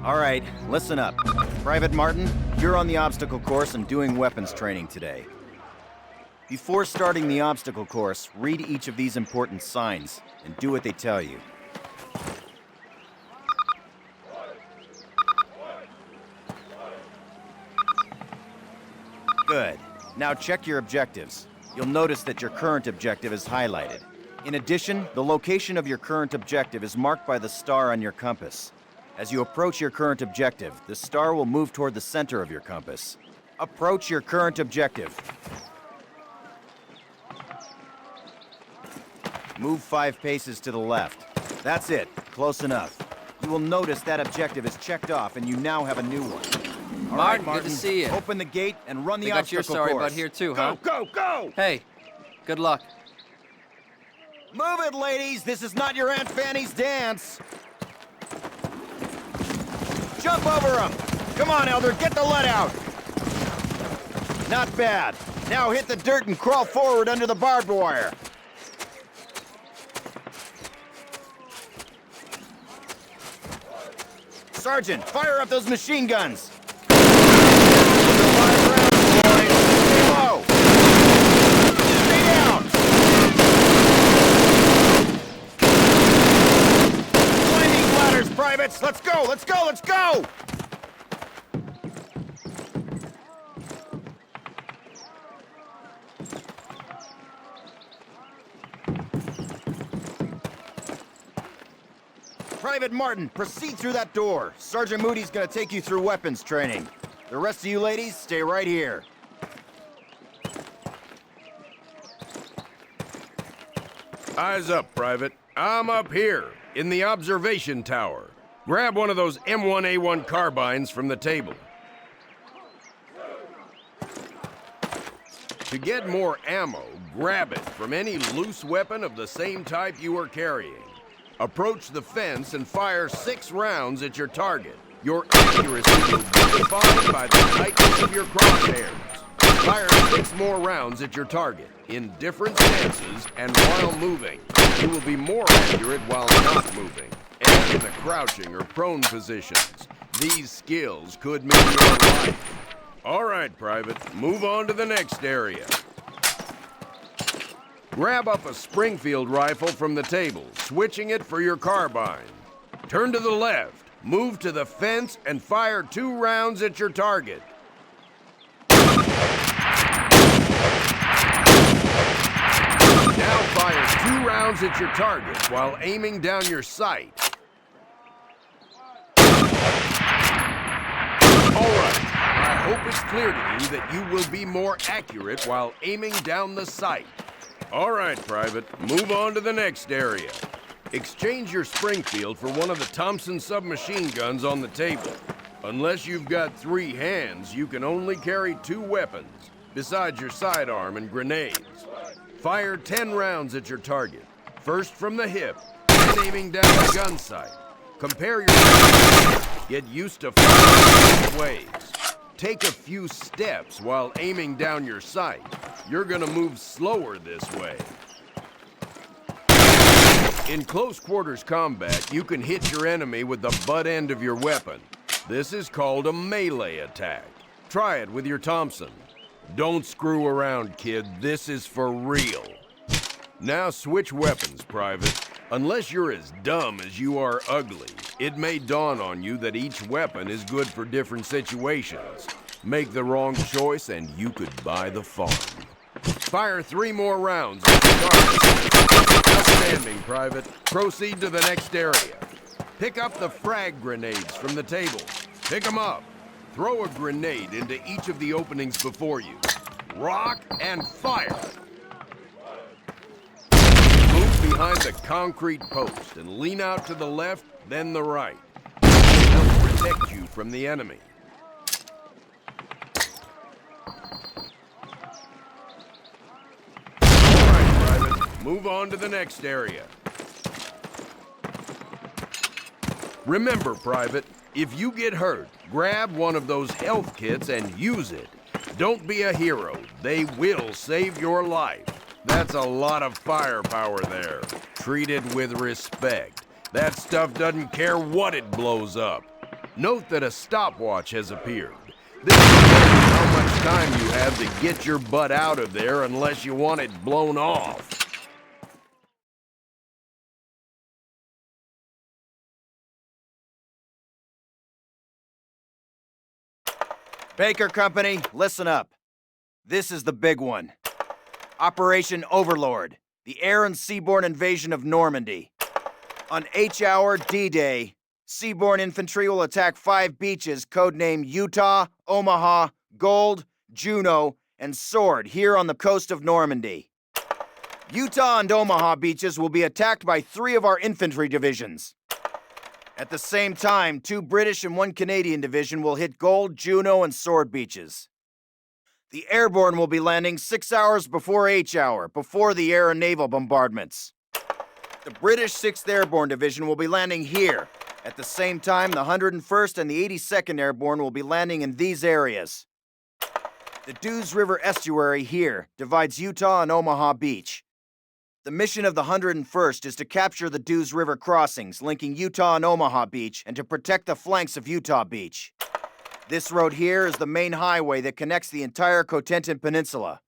All right, listen up. Private Martin, you're on the obstacle course and doing weapons training today. Before starting the obstacle course, read each of these important signs and do what they tell you. Good. Now check your objectives. You'll notice that your current objective is highlighted. In addition, the location of your current objective is marked by the star on your compass. As you approach your current objective, the star will move toward the center of your compass. Approach your current objective. Move 5 paces to the left. That's it. Close enough. You will notice that objective is checked off and you now have a new one. All right, Martin, good to see you. Open the gate and run the I got obstacle your sorry course. butt here too, huh? Go, go, go! Hey, good luck. Move it, ladies! This is not your Aunt Fanny's dance! Jump over him! Come on, Elder, get the lead out! Not bad. Now hit the dirt and crawl forward under the barbed wire. Sergeant, fire up those machine guns! 5 rounds, boys! Stay low! Stay down! Climb these ladders, privates! Let's go! Let's go! Let's go! Private Martin, proceed through that door. Sergeant Moody's gonna take you through weapons training. The rest of you ladies, stay right here. Eyes up, Private. I'm up here, in the observation tower. Grab one of those M1A1 carbines from the table. To get more ammo, grab it from any loose weapon of the same type you are carrying. Approach the fence and fire 6 rounds at your target. Your accuracy will be defined by the tightness of your crosshairs. Fire 6 more rounds at your target, in different stances and while moving. You will be more accurate while not moving, and in the crouching or prone positions. These skills could mean your life. All right, Private, move on to the next area. Grab up a Springfield rifle from the table, switching it for your carbine. Turn to the left, move to the fence, and fire 2 rounds at your target. Now fire 2 rounds at your target while aiming down your sight. All right, I hope it's clear to you that you will be more accurate while aiming down the sight. All right, Private, move on to the next area. Exchange your Springfield for one of the Thompson submachine guns on the table. Unless you've got 3 hands, you can only carry 2 weapons, besides your sidearm and grenades. Fire 10 rounds at your target, first from the hip, then aiming down the gun sight. Compare your get used to firing both ways. Take a few steps while aiming down your sight. You're gonna move slower this way. In close quarters combat, you can hit your enemy with the butt end of your weapon. This is called a melee attack. Try it with your Thompson. Don't screw around, kid. This is for real. Now switch weapons, Private. Unless you're as dumb as you are ugly, it may dawn on you that each weapon is good for different situations. Make the wrong choice and you could buy the farm. Fire 3 more rounds at the target. Outstanding, Private. Proceed to the next area. Pick up the frag grenades from the table. Pick them up. Throw a grenade into each of the openings before you. Rock and fire. Move behind the concrete post and lean out to the left, then the right. Help protect you from the enemy. All right, Private. Move on to the next area. Remember, Private, if you get hurt, grab one of those health kits and use it. Don't be a hero. They will save your life. That's a lot of firepower there. Treat it with respect. That stuff doesn't care what it blows up. Note that a stopwatch has appeared. This tells you how much time you have to get your butt out of there unless you want it blown off. Baker Company, listen up. This is the big one. Operation Overlord, the air and seaborne invasion of Normandy. On H-Hour D-Day, seaborne infantry will attack 5 beaches codenamed Utah, Omaha, Gold, Juno, and Sword here on the coast of Normandy. Utah and Omaha beaches will be attacked by 3 of our infantry divisions. At the same time, 2 British and 1 Canadian division will hit Gold, Juno, and Sword beaches. The airborne will be landing 6 hours before H-Hour, before the air and naval bombardments. The British 6th Airborne Division will be landing here. At the same time, the 101st and the 82nd Airborne will be landing in these areas. The Dews River estuary here divides Utah and Omaha Beach. The mission of the 101st is to capture the Dews River crossings linking Utah and Omaha Beach and to protect the flanks of Utah Beach. This road here is the main highway that connects the entire Cotentin Peninsula.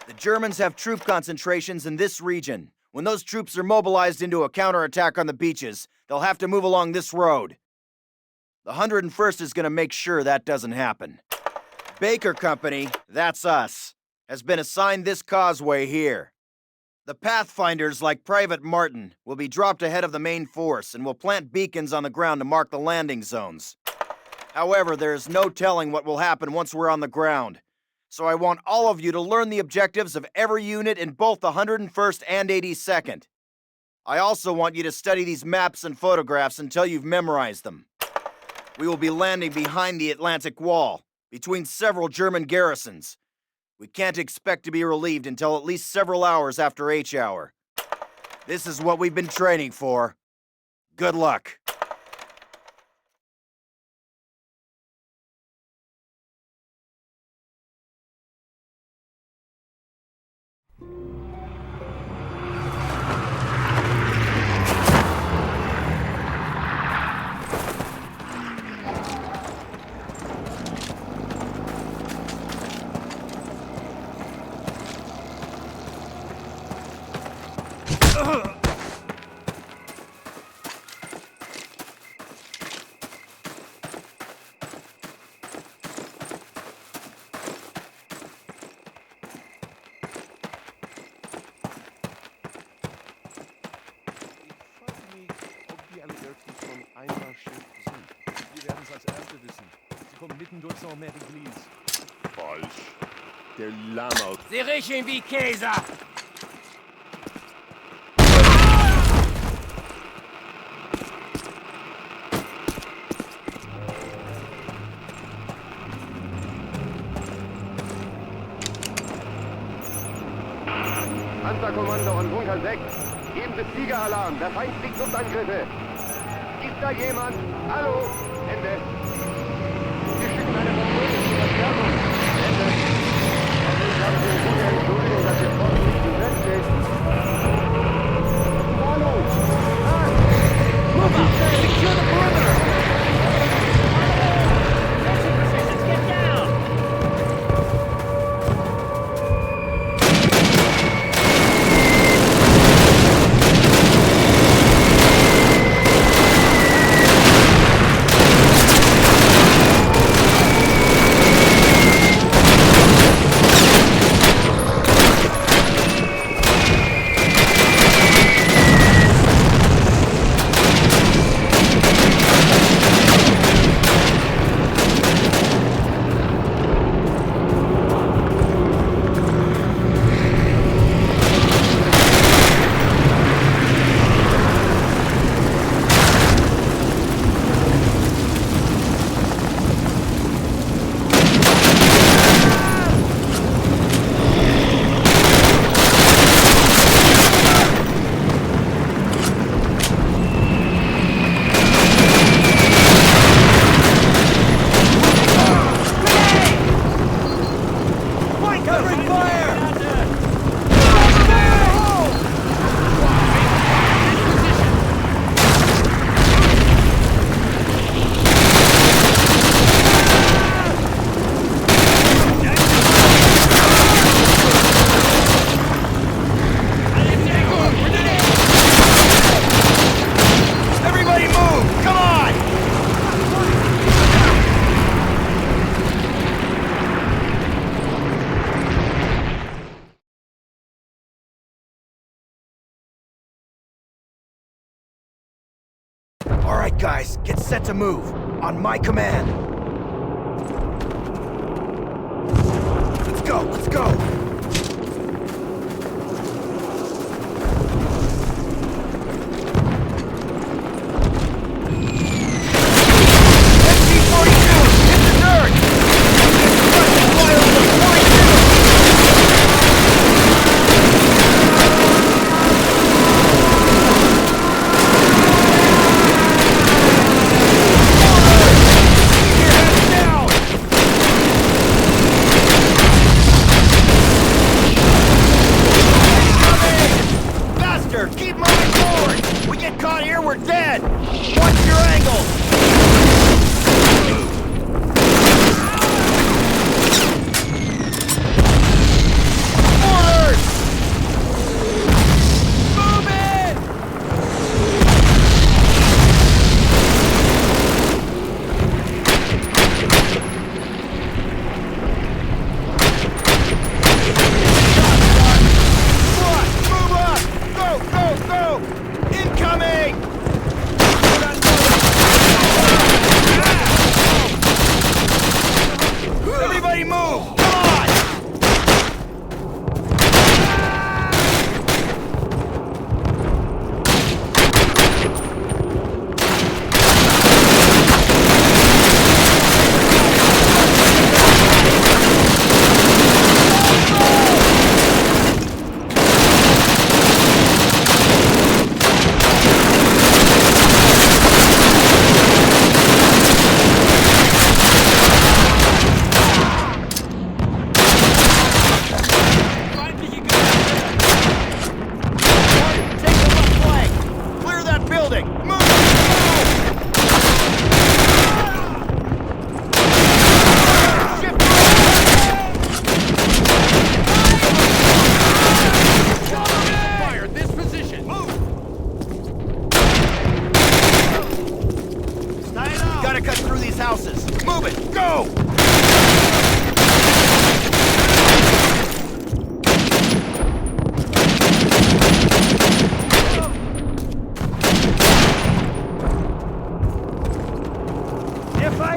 The Germans have troop concentrations in this region. When those troops are mobilized into a counterattack on the beaches, they'll have to move along this road. The 101st is going to make sure that doesn't happen. Baker Company, that's us, has been assigned this causeway here. The Pathfinders, like Private Martin, will be dropped ahead of the main force and will plant beacons on the ground to mark the landing zones. However, there is no telling what will happen once we're on the ground, so I want all of you to learn the objectives of every unit in both the 101st and 82nd. I also want you to study these maps and photographs until you've memorized them. We will be landing behind the Atlantic Wall, between several German garrisons. We can't expect to be relieved until at least several hours after H-Hour. This is what we've been training for. Good luck. Mitten durch Saint-Mère-Église. Falsch. Der Lammer. Sie riechen wie Käse! Panzerkommando und Bunker 6. Geben Sie Fliegeralarm. Der Feind fliegt Luftangriffe. Ist da jemand? Hallo? Ende. Wir schicken eine Bombe zur Verstärkung. Ende. Ich habe Sie vorher entschuldigen, dass Ihr Posten nicht besetzt ist. Hallo! Move out! Secure the perimeter! That's your positions. Get down! guys, get set to move. On my command. Let's go, let's go! Keep moving forward! We get caught here, we're dead! Watch your angle! Orders! Move it! Move up! Go, go, go! Incoming! Everybody move! Come on! Gotta cut through these houses. Move it! Go! If I...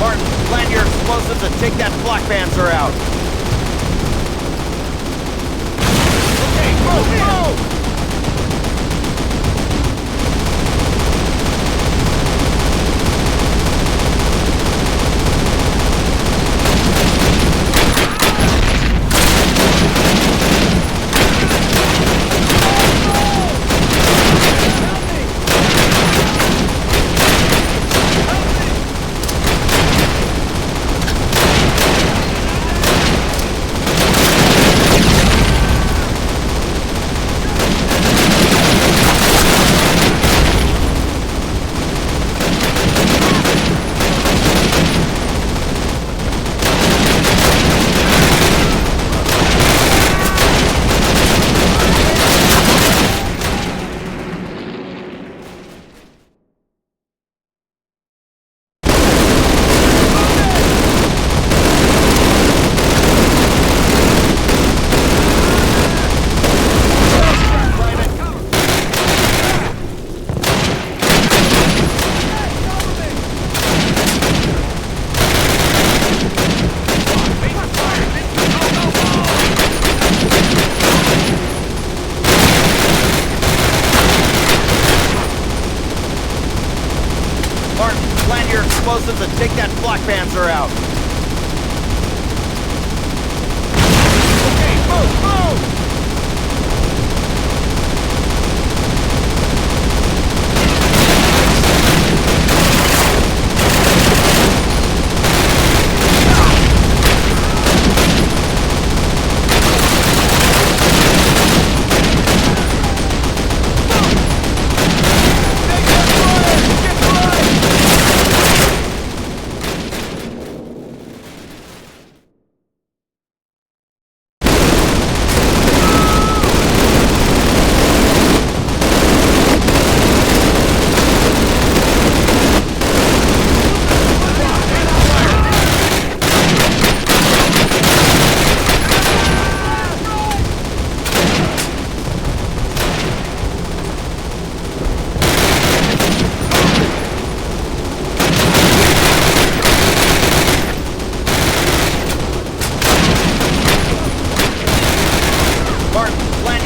Martin, plant your explosives and take that flak panzer out. Okay, move, move! plant your explosives and take that flak panzer out. Okay, move, move!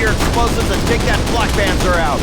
Explosives and take that flak panzer out.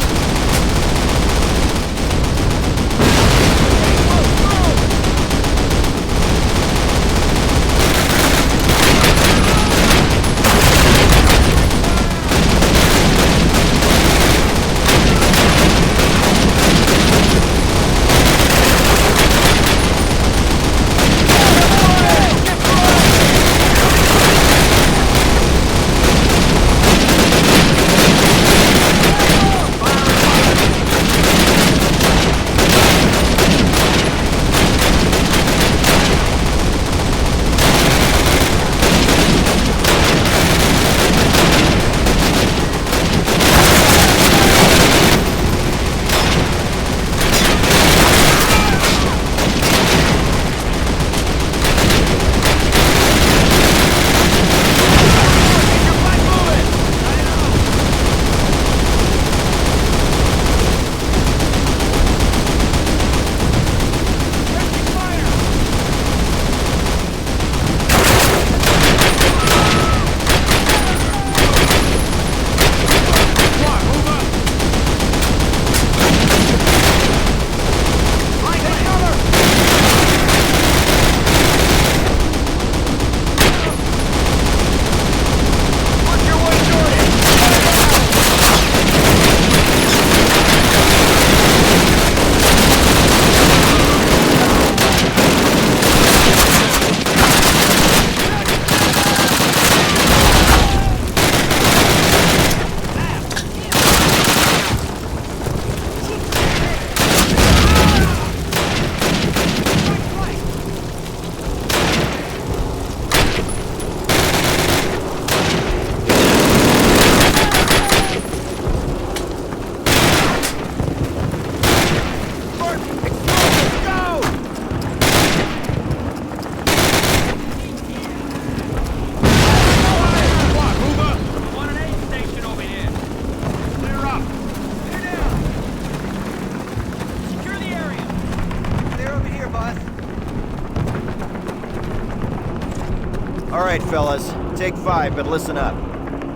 All right, fellas. Take 5, but listen up.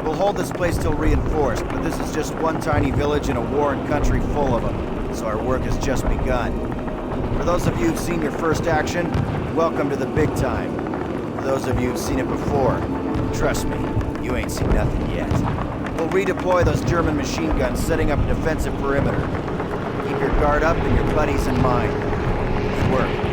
We'll hold this place till reinforced, but this is just one tiny village in a warring country full of them, so our work has just begun. For those of you who've seen your first action, welcome to the big time. For those of you who've seen it before, trust me, you ain't seen nothing yet. We'll redeploy those German machine guns, setting up a defensive perimeter. Keep your guard up and your buddies in mind. Good work.